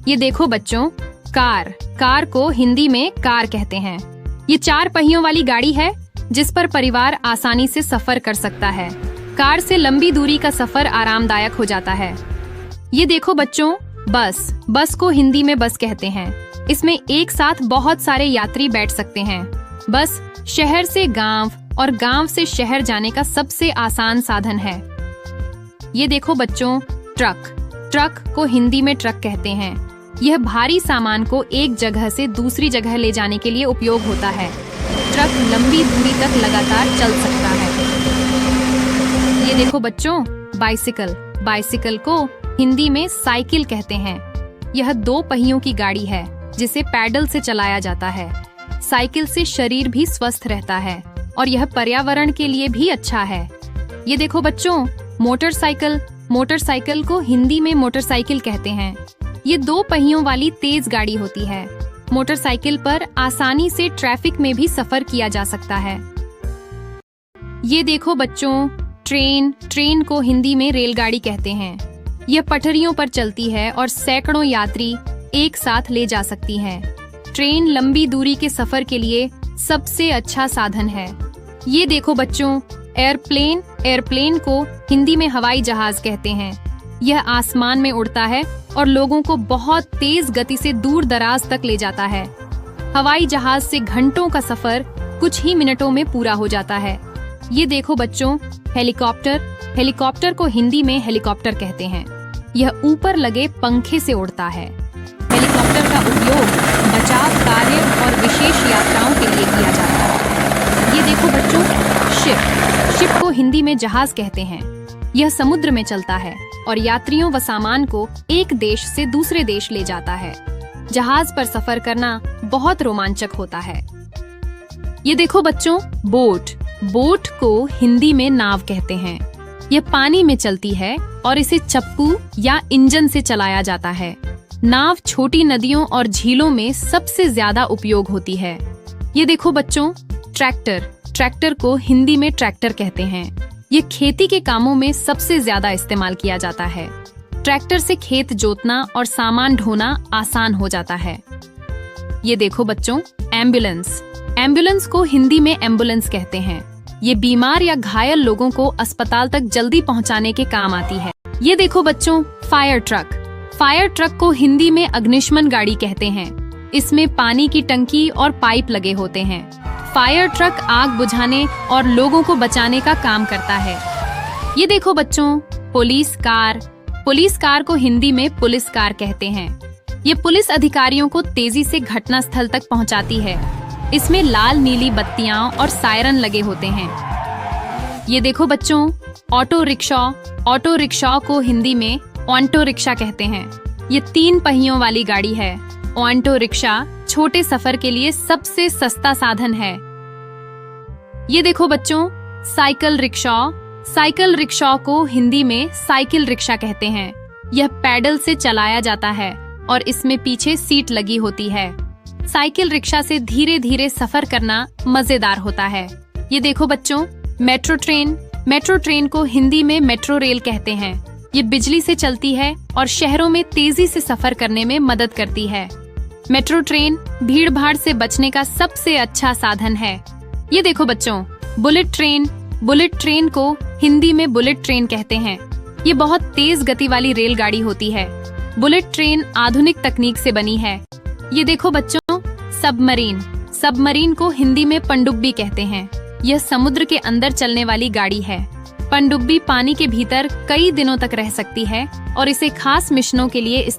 ये देखो बच्चों, कार। कार को हिंदी में कार कहते हैं। ये 4 पहियों वाली गाड़ी है जिस पर परिवार आसानी से सफर कर सकता है। कार से लंबी दूरी का सफर आरामदायक हो जाता है। ये देखो बच्चों, बस। बस को हिंदी में बस कहते हैं। इसमें एक साथ बहुत सारे यात्री बैठ सकते हैं। बस शहर से गांव और गांव से शहर जाने का सबसे आसान साधन है। ये देखो बच्चों, ट्रक। ट्रक को हिंदी में ट्रक कहते हैं। यह भारी सामान को एक जगह से दूसरी जगह ले जाने के लिए उपयोग होता है। ट्रक लंबी दूरी तक लगातार चल सकता है। ये देखो बच्चों, बाइसिकल। बाइसिकल को हिंदी में साइकिल कहते हैं। यह 2 पहियों की गाड़ी है जिसे पैडल से चलाया जाता है। साइकिल से शरीर भी स्वस्थ रहता है और यह पर्यावरण के लिए भी अच्छा है। ये देखो बच्चों, मोटरसाइकिल। मोटरसाइकिल को हिंदी में मोटरसाइकिल कहते हैं। ये 2 पहियों वाली तेज गाड़ी होती है। मोटरसाइकिल पर आसानी से ट्रैफिक में भी सफर किया जा सकता है। ये देखो बच्चों, ट्रेन। ट्रेन को हिंदी में रेलगाड़ी कहते हैं। यह पटरियों पर चलती है और सैकड़ों यात्री एक साथ ले जा सकती है। ट्रेन लंबी दूरी के सफर के लिए सबसे अच्छा साधन है। ये देखो बच्चों, एयरप्लेन। एयरप्लेन को हिंदी में हवाई जहाज कहते हैं। यह आसमान में उड़ता है और लोगों को बहुत तेज गति से दूर दराज तक ले जाता है। हवाई जहाज से घंटों का सफर कुछ ही मिनटों में पूरा हो जाता है। ये देखो बच्चों, हेलीकॉप्टर। हेलीकॉप्टर को हिंदी में हेलीकॉप्टर कहते हैं। यह ऊपर लगे पंखे से उड़ता है। हेलीकॉप्टर का उपयोग बचाव कार्य और विशेष यात्राओं के लिए किया जाता है। ये देखो बच्चों, शिप। शिप को हिंदी में जहाज कहते हैं। यह समुद्र में चलता है और यात्रियों व सामान को एक देश से दूसरे देश ले जाता है। जहाज पर सफर करना बहुत रोमांचक होता है। ये देखो बच्चों, बोट। बोट को हिंदी में नाव कहते हैं। यह पानी में चलती है और इसे चप्पू या इंजन से चलाया जाता है। नाव छोटी नदियों और झीलों में सबसे ज्यादा उपयोग होती है। ये देखो बच्चों, ट्रैक्टर। ट्रैक्टर को हिंदी में ट्रैक्टर कहते हैं। ये खेती के कामों में सबसे ज्यादा इस्तेमाल किया जाता है। ट्रैक्टर से खेत जोतना और सामान ढोना आसान हो जाता है। ये देखो बच्चों, एम्बुलेंस। एम्बुलेंस को हिंदी में एम्बुलेंस कहते हैं। ये बीमार या घायल लोगों को अस्पताल तक जल्दी पहुंचाने के काम आती है। ये देखो बच्चों, फायर ट्रक। फायर ट्रक को हिंदी में अग्निशमन गाड़ी कहते हैं। इसमें पानी की टंकी और पाइप लगे होते हैं। फायर ट्रक आग बुझाने और लोगों को बचाने का काम करता है। ये देखो बच्चों, पुलिस कार। पुलिस कार को हिंदी में पुलिस कार कहते हैं। ये पुलिस अधिकारियों को तेजी से घटना स्थल तक पहुंचाती है। इसमें लाल नीली बत्तियां और सायरन लगे होते हैं। ये देखो बच्चों, ऑटो रिक्शा। ऑटो रिक्शा को हिंदी में ऑटो रिक्शा कहते हैं। ये 3 पहियों वाली गाड़ी है। ऑटो रिक्शा छोटे सफर के लिए सबसे सस्ता साधन है। ये देखो बच्चों, साइकिल रिक्शा। साइकिल रिक्शा को हिंदी में साइकिल रिक्शा कहते हैं। यह पैडल से चलाया जाता है और इसमें पीछे सीट लगी होती है। साइकिल रिक्शा से धीरे धीरे सफर करना मजेदार होता है। ये देखो बच्चों, मेट्रो ट्रेन। मेट्रो ट्रेन को हिंदी में मेट्रो रेल कहते हैं। ये बिजली से चलती है और शहरों में तेजी से सफर करने में मदद करती है। मेट्रो ट्रेन भीड़ भाड़ से बचने का सबसे अच्छा साधन है। ये देखो बच्चों, बुलेट ट्रेन। बुलेट ट्रेन को हिंदी में बुलेट ट्रेन कहते हैं। ये बहुत तेज गति वाली रेलगाड़ी होती है। बुलेट ट्रेन आधुनिक तकनीक से बनी है। ये देखो बच्चों, सबमरीन। सबमरीन को हिंदी में पनडुब्बी कहते हैं। यह समुद्र के अंदर चलने वाली गाड़ी है। पनडुब्बी पानी के भीतर कई दिनों तक रह सकती है और इसे खास मिशनों के लिए इस्तेमाल